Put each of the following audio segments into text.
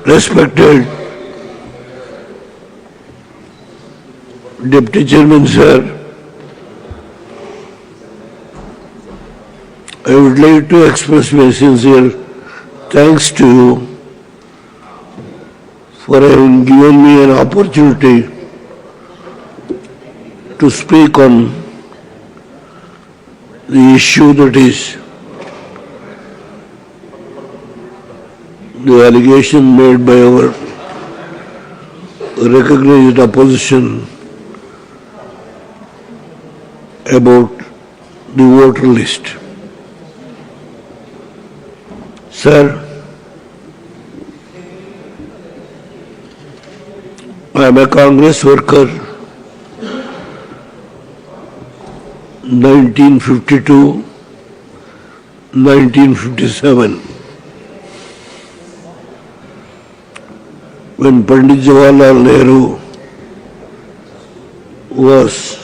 Respected Deputy Chairman, sir, I would like to express my sincere thanks to you for having given me an opportunity to speak on the issue that is the allegation made by our recognized opposition about the voter list. Sir, I am a Congress worker, 1952, 1957. When Pandit Jawaharlal Nehru was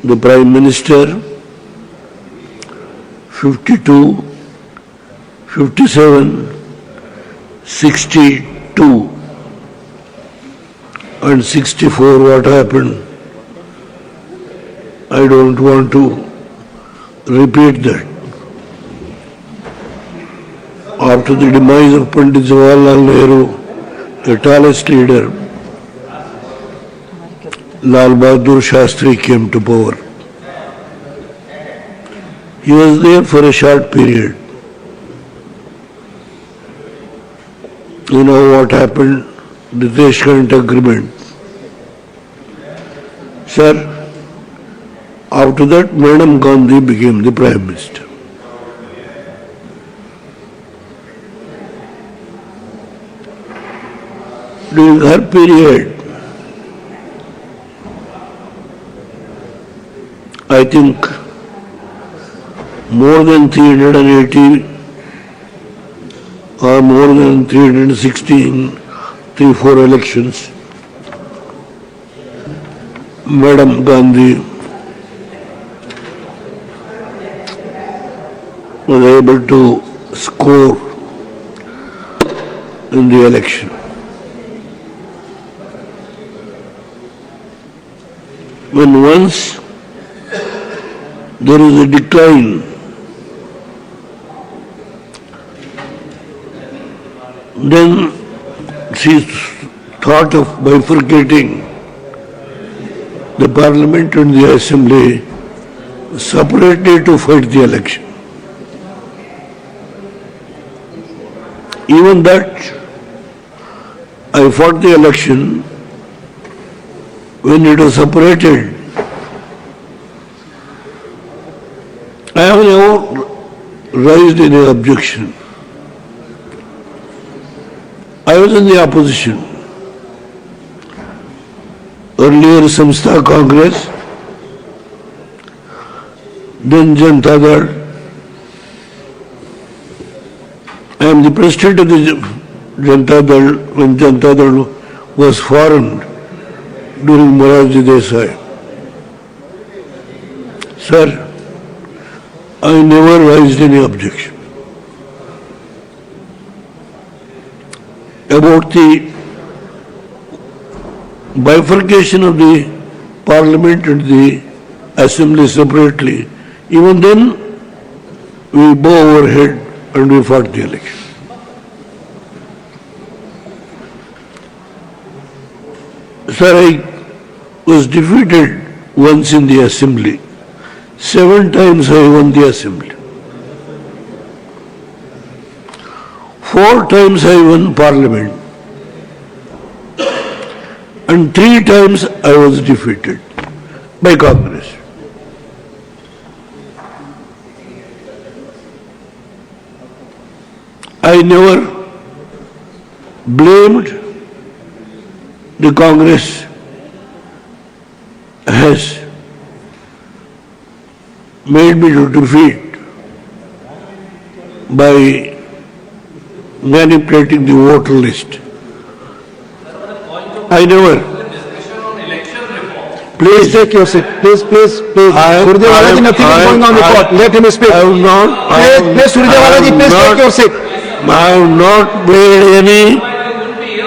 the Prime Minister, 52, 57, 62 and 64, what happened? I don't want to repeat that. After the demise of Pandit Jawaharlal Nehru, the tallest leader, Lal Bahadur Shastri came to power. He was there for a short period. You know what happened? The Deshkant Agreement. Sir, after that, Madam Gandhi became the Prime Minister. During her period, I think more than 380 or more than 316, 3-4 elections, Madam Gandhi was able to score in the election. When once there is a decline, then she thought of bifurcating the Parliament and the Assembly separately to fight the election. Even that, I fought the election when it was separated. I have never raised any objection. I was in the opposition. Earlier Samstha Congress, then Janata Dal. I am the president of the Janata Dal when Janata Dal was formed during Morarji Desai. Sir, I never raised any objection. About the bifurcation of the Parliament and the Assembly separately, even then we bow our head and we fought the election. Sir, I was defeated once in the Assembly. 7 times I won the Assembly. 4 times I won Parliament. And 3 times I was defeated by Congress. I never blamed the Congress has made me to defeat by manipulating the voter list. I never. Please take your seat. Please. Surjewala ji, nothing is going on the court. Let him speak. I have not. Please, Surjewala ji, please take your seat. I have not made any.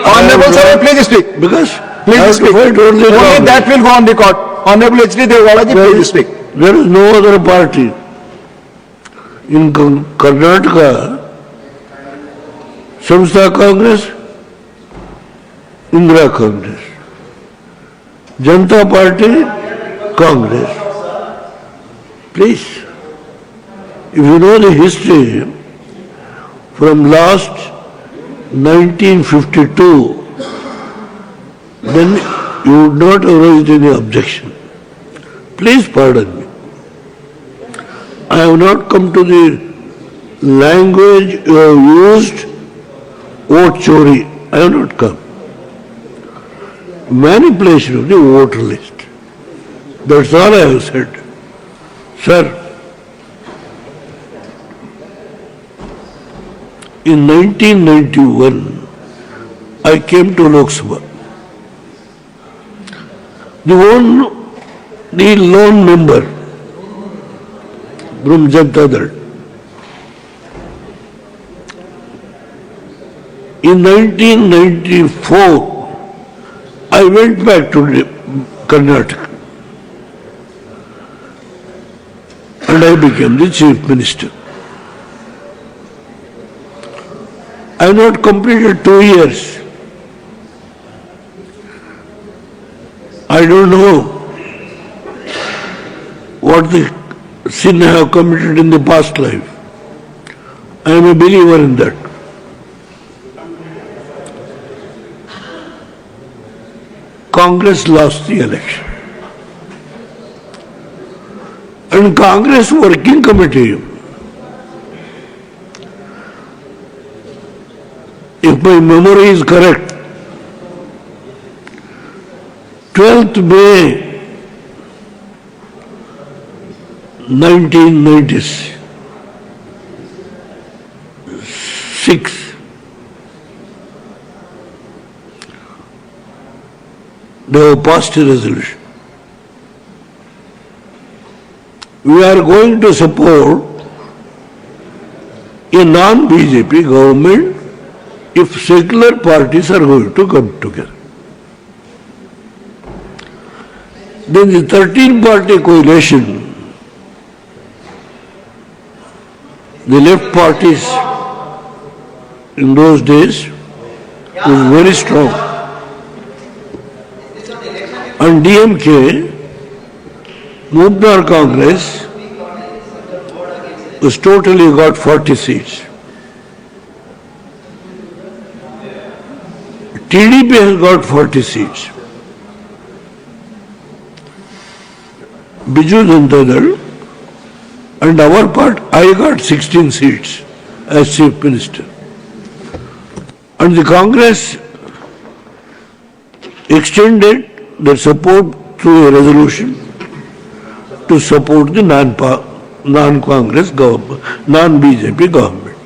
Honorable sir, please speak. Because Please I have to speak. fight only Only Congress. that will go on record. Honorable H.D. Devawala ji, please speak. There is no other party. In Karnataka, Samstha Congress, Indira Congress. Janata Party, Congress. Please, if you know the history, from last 1952, then you would not have raised any objection. Please pardon me. I have not come to the language you have used, vote chori. I have not come. Manipulation of the voter list. That's all I have said. Sir, in 1991, I came to Lok Sabha. The lone member from Janata Dal. In 1994, I went back to Karnataka and I became the Chief Minister. I have not completed 2 years. I don't know what the sin I have committed in the past life. I am a believer in that. Congress lost the election. And Congress Working Committee, if my memory is correct, 12th May 1996, they have passed a resolution. We are going to support a non-BJP government if secular parties are going to come together. Then the 13-party coalition, the left parties in those days was very strong. And DMK, Mubnar Congress, was totally got 40 seats. TDP has got 40 seats. Biju Janata Dal and our part, I got 16 seats as Chief Minister. And the Congress extended their support through a resolution to support the non-Congress government, non-BJP government.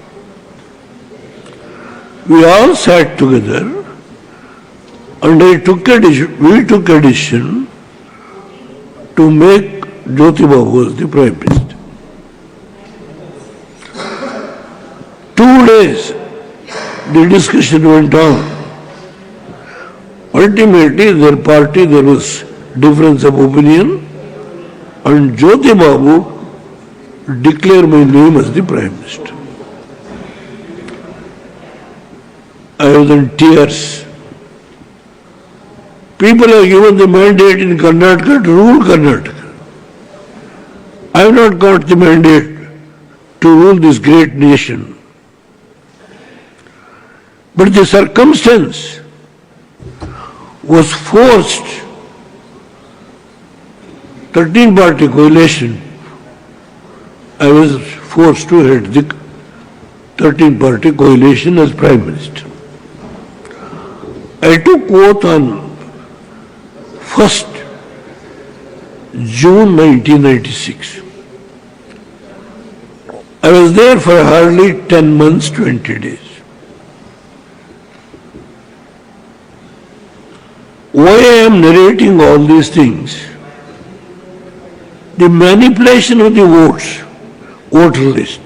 We all sat together and we took a decision to make Jyoti Babu as the Prime Minister. 2 days the discussion went on. Ultimately, their party, there was difference of opinion, and Jyoti Babu declared my name as the Prime Minister. I was in tears. People have given the mandate in Karnataka to rule Karnataka. I have not got the mandate to rule this great nation. But the circumstance was forced. 13-party coalition, I was forced to head the 13-party coalition as Prime Minister. I took oath on 1st June 1996. I was there for hardly 10 months, 20 days. Why I am narrating all these things? The manipulation of the voter list.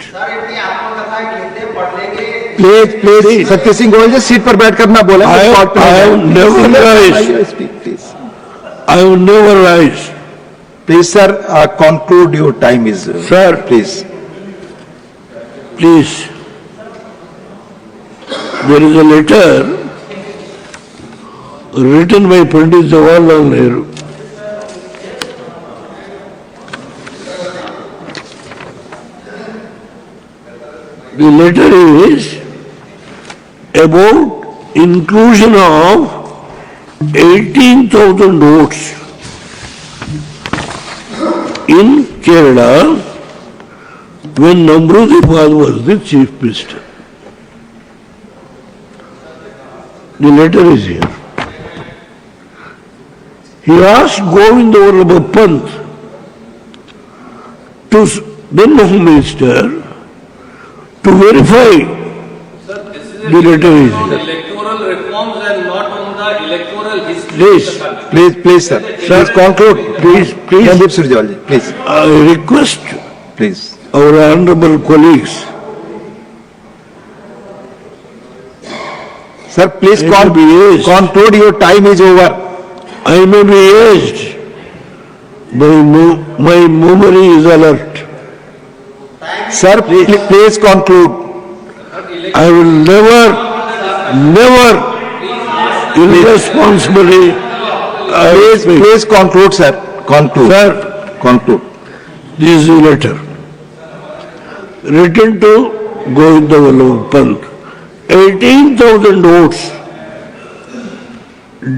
Please सत्य सिंह गोयल जी seat पर बैठ करना बोले I have never raised. Please I have never raised. Please sir conclude your time is Sir. please. Please. There is a letter written by Pandit Jawaharlal Nehru. The letter is about inclusion of 18,000 votes in Kerala when Namrudipal was the chief minister. The letter is here. He asked Govinda Vallabha Pant, to then Home Minister, to verify the letter is here. Electoral reforms and not on the electoral history of the country. Please sir. Please conclude. Please, Randeep Surjewala ji, please. I request Please. our honorable colleagues, Sir, please It will be aged. conclude. Your time is over. I may be aged, my memory is alert. Sir, please conclude. I will never irresponsibly, Please conclude, sir. Conclude. Sir, Conclude. this is a letter written to Govinda Vallabha Pant. 18,000 votes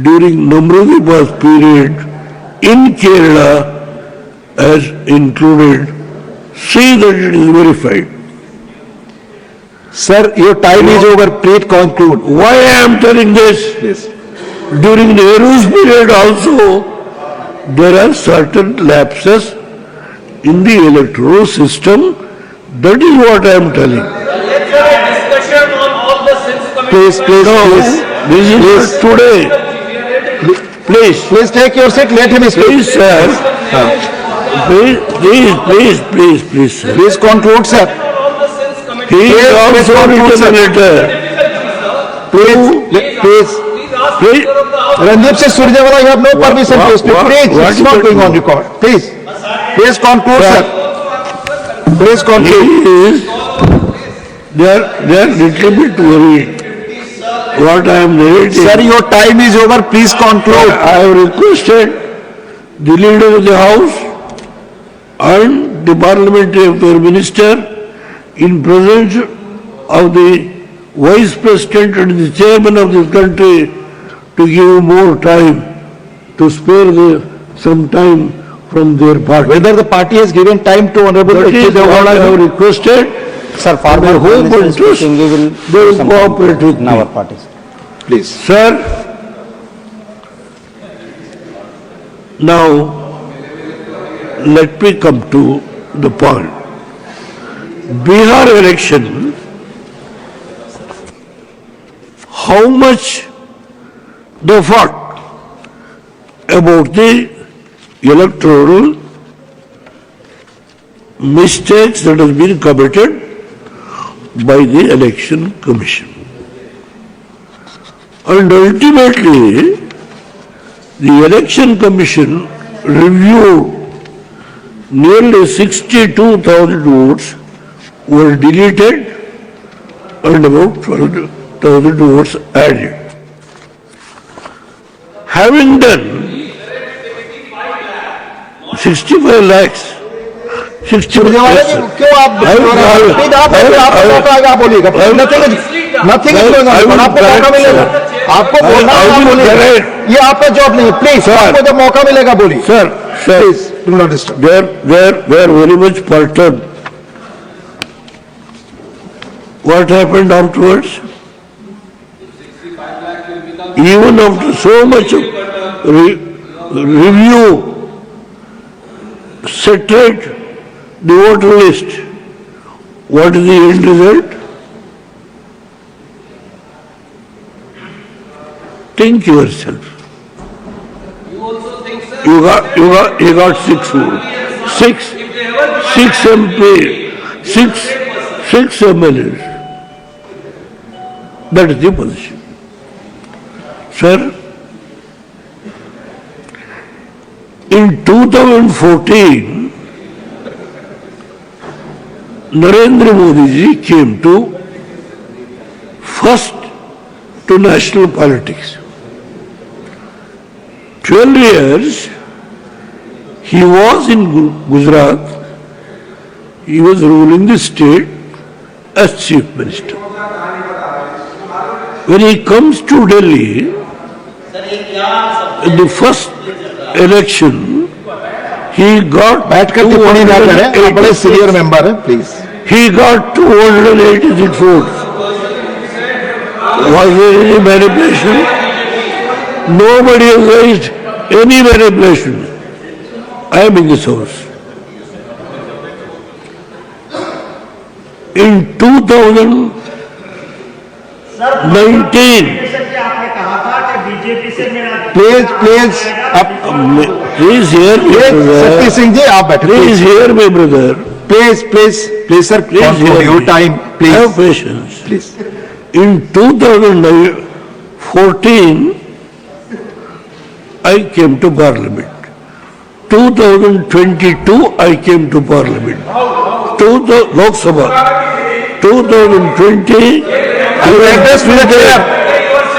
during Namrudipal's period in Kerala as included. See that it is verified. Sir, your time is over. Please conclude. Why I am telling this? Please. During Nehru's period also, there are certain lapses in the electoral system. That is what I am telling. Let's have a discussion on all the sins committed Please, by please, No, please. this is not today. Please, Please take your seat. Let him speak. please, sir. Please, sir. Please conclude, sir. all the sins committed. He Please, is also conclude, written a sir. letter. Please. Please ask Please. Speaker of the House. Randeep Singh Surjewala, you have no permission to speak. Please, what it's is not it? going on record. Please. Please conclude, sir. Please He conclude. is, they are little bit worried. What I am narrating. Sir, your time is over. Please conclude. I have requested the leader of the house and the parliamentary affairs minister in presence of the vice president and the chairman of this country to give more time, to spare some time from their party. Whether the party has given time to Honorable That is H.D. what I have Devala. requested. Sir, My former home Prime Minister interest, speaking, we will they will some cooperate with in me. our parties. Please. Sir, now let me come to the point. Bihar election, how much they fought about the electoral mistakes that has been committed by the election commission. And ultimately, the election commission reviewed nearly 62,000 votes were deleted and about 12,000 votes added. Having done 65 lakhs, 60 Surjewala जी, क्यों आप I will- please आप आपको मौका आएगा, आप बोलिएगा. Nothing is going on. I will आपको मौका correct, मिलेगा. आपको बोलना है, I आप will बोलिएगा. correct. ये आपका जॉब नहीं है. Please Sir. आपको जब मौका मिलेगा बोलिए. Sir, Please, do not disturb. they are very much perturbed. What happened afterwards? Even after so much of review, saturate the voter list, what is the end result? Think yourself. You also think, sir, You got 6 votes. Six MP, six MLAs. That is the position. Sir, in 2014, Narendra Modi ji came to first to national politics. 12 years he was in Gujarat. He was ruling the state as chief minister. When he comes to Delhi, in the first election, he got बैठ करके पढ़ी ना करें, आप बड़े senior member हैं, please. He got 286 votes. Was there any manipulation? Nobody has raised any manipulation. I am in this house. In 2019, आपने कहा था कि बीजेपी से मेरा प्लीज आप please hear me, शक्ति brother. सिंह जी आप बैठे. Please hear me, brother. Please sir, Please hear conclude your me. time, Have please. patience. Please. In 2014, I came to Parliament. 2022, I came to Parliament. Lok Sabha. 2020, You address to the chair.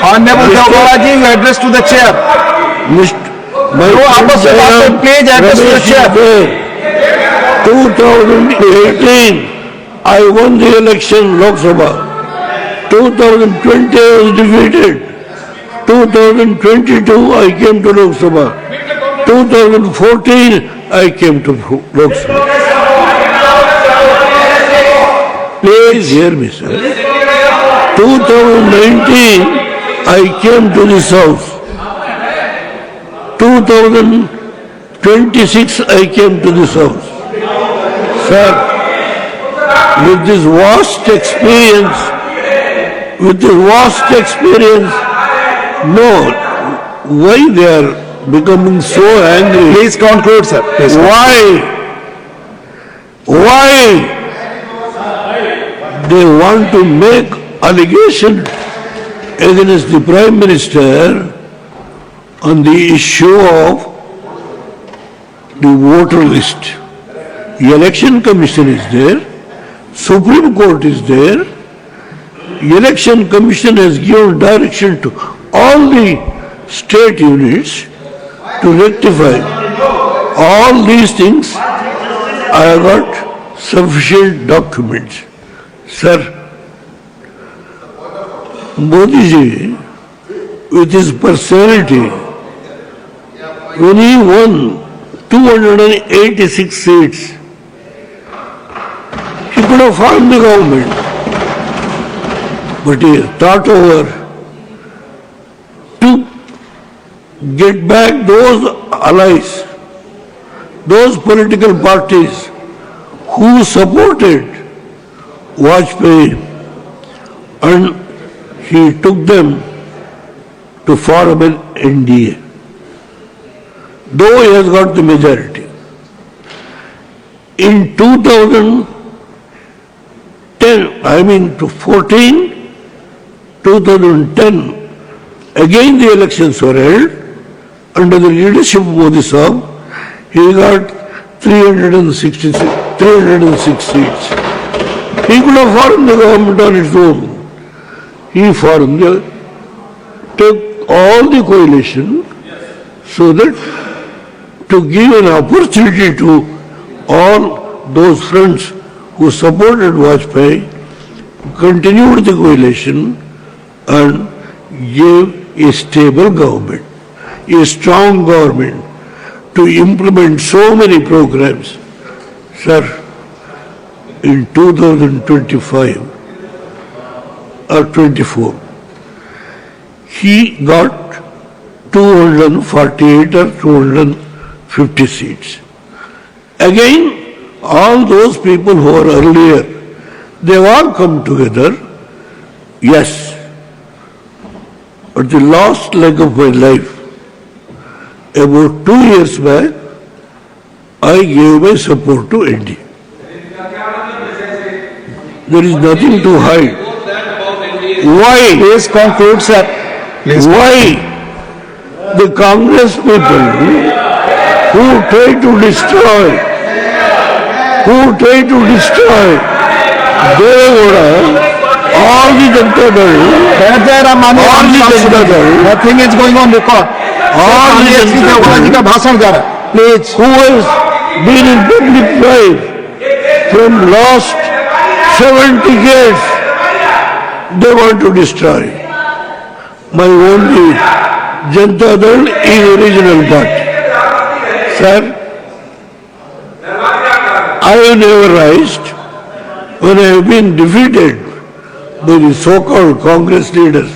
Honorable Chowdhury ji, you address to the chair. My No, आपस में बात करें, please address to the chair. 2018, I won the election Lok Sabha. 2020, I was defeated. 2022, I came to Lok Sabha. 2014, I came to Lok Sabha. Please hear me, sir. 2019, I came to this house. 2026, I came to this house. Sir, with this vast experience, no, why they are becoming so angry? Please conclude, sir. Please. Why? They want to make allegation against the Prime Minister on the issue of the voter list. The Election Commission is there, Supreme Court is there. The Election Commission has given direction to all the state units to rectify all these things. I have got sufficient documents. Sir, Modi ji, with his personality, when he won 286 seats, he could have formed the government. But he thought over to get back those allies, those political parties who supported Vajpayee, and he took them to form an NDA. Though he has got the majority. In 2014, 2010, again the elections were held under the leadership of Modi Sahib. He got 306 seats. He could have formed the government on its own. He took all the coalition so that to give an opportunity to all those friends who supported Vajpayee, continued the coalition and gave a stable government, a strong government to implement so many programs. Sir, in 2025 or 24, he got 248 or 250 seats. Again, all those people who were earlier, they all come together. Yes, at the last leg of my life, about 2 years back, I gave my support to NDA. There is nothing to hide. Why? Please conclude, sir. Please. Why the Congress people who try to destroy, Devagowda, all the Janata Dal, There are many all the Janata Dal, Nothing is going on record. all the Janata जी का Dal, भाषण जा रहा है. Please. who has been in public life from last 70 years, they want to destroy. My only Janata Dal is original party. Sir, I have never raised when I have been defeated by the so-called Congress leaders.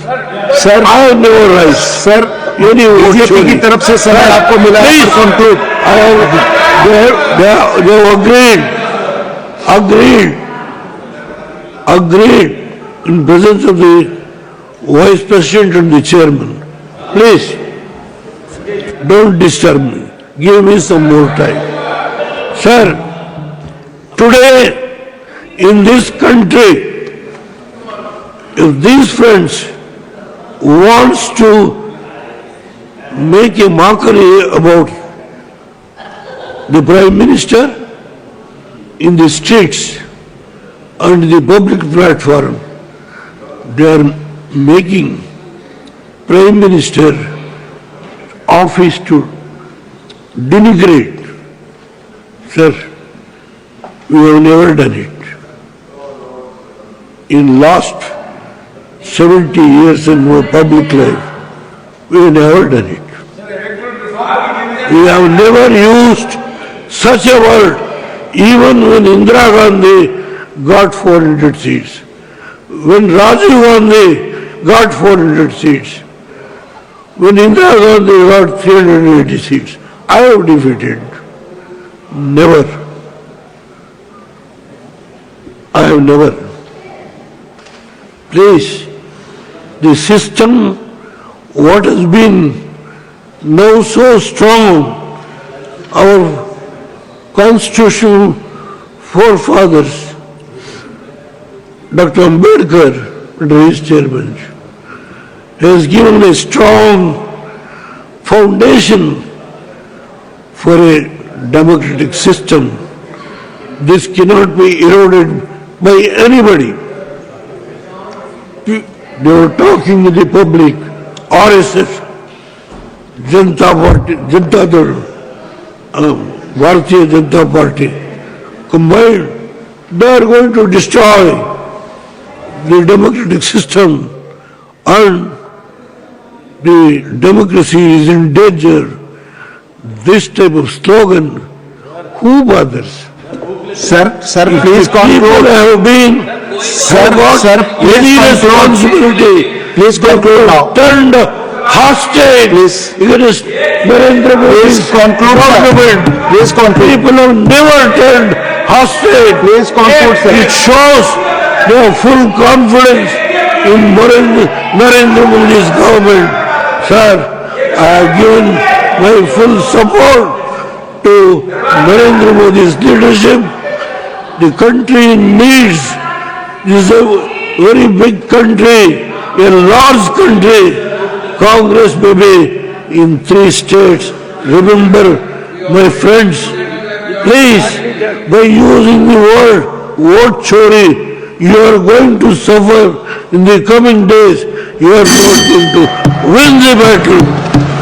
Sir, I have never raised. sir, Any vote BJP की chori. तरफ से समय आपको मिला है. Please. Conclude. They have agreed in presence of the Vice President and the Chairman. Please, don't disturb me. Give me some more time. Sir, today in this country, if these friends wants to make a mockery about the Prime Minister in the streets and the public platform, they are making Prime Minister office to denigrate. Sir, we have never done it. In last 70 years in our public life, we have never done it. We have never used such a word, even when Indira Gandhi got 400 seats, when Rajiv Gandhi got 400 seats, when Indira Gandhi got 380 seats. I have defeated. Never. I have never. Please, the system, what has been now so strong, our constitutional forefathers, Dr. Ambedkar, under his chairmanship, has given a strong foundation for a democratic system. This cannot be eroded by anybody. They were talking to the public, RSS, Janata Party, Janata Dal, Bharatiya Janata Party, combined, they are going to destroy the democratic system and the democracy is in danger. This type of slogan, who bothers? Sir, please People conclude. have been, have got sir, please any conclude. responsibility. Please conclude now. Turned hostage Please. against Narendra Modi's Please conclude, sir. government. Please conclude. People have never turned hostage. Please conclude, sir. It shows their full confidence in Narendra Modi's government. Sir, I have given my full support to Narendra Modi's leadership. The country needs, this is a very big country, a large country. Congress may be in 3 states. Remember, my friends, please, by using the word vote chori, you are going to suffer in the coming days. You are not going to win the battle.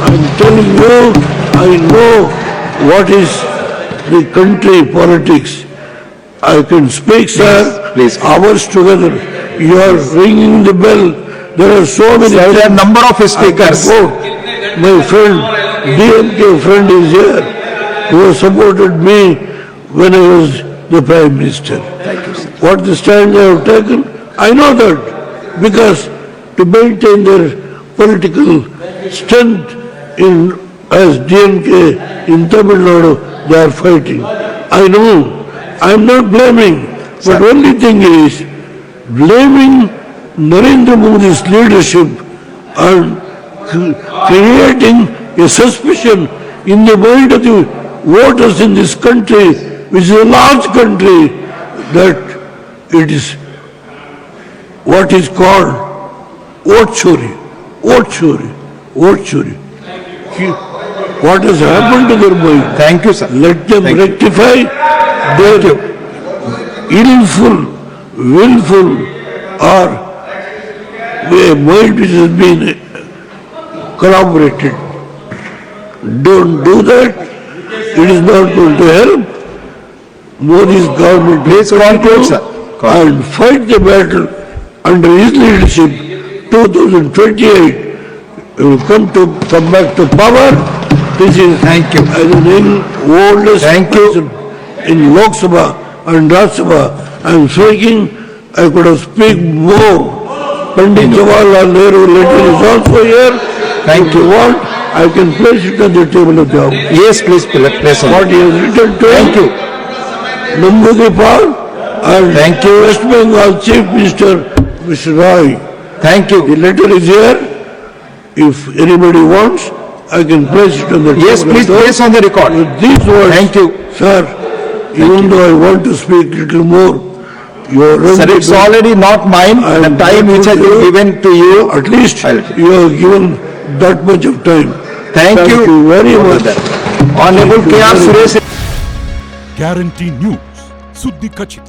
I am telling you, I know what is the country politics. I can speak, sir, please. hours together. You are ringing the bell. There are so many. There are a number of speakers. My friend, DMK friend is here, who has supported me when I was the Prime Minister. Thank you, sir. What the stand they have taken, I know that, because to maintain their political strength in, as DMK in Tamil Nadu, they are fighting. I know, I am not blaming, but only thing is, blaming Narendra Modi's leadership and creating a suspicion in the mind of the voters in this country, which is a large country, that it is what is called vote chori, vote chori, vote chori. What has happened to their mind? Thank you, sir. Let them Thank you. rectify their willful or a mind which has been corroborated. Don't do that. It is not going to help. Modi's government will Please conclude, sir. and fight the battle under his leadership. 2028 will come back to power. This is Thank you. as an oldest Thank you. person in Lok Sabha and Raj Sabha. I am speaking. I could have spoken more. Pandit Jawaharlal Nehru letter is also here. Thank If you want, I can place it on the table of the House. Yes, please, place on. What he has written to Thank you. Nambudipal and Thank you. West Bengal Chief Minister, Mr. Roy. Thank The you. letter is here. If anybody wants, I can place it on the table. Yes, of please the House. place on the record. With these words. Thank you. Sir, even though I want to speak little more, you are Sir, it's already not mine. I The am time which has been grateful to given to you. At least I'll- you have given that much of time. Thank you. very much. Honorable Thank you K.R. very Suresh. Guarantee news ಸುದ್ದಿ ಖಚಿತ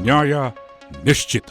ನ್ಯಾಯ ನಿಶ್ಚಿತ.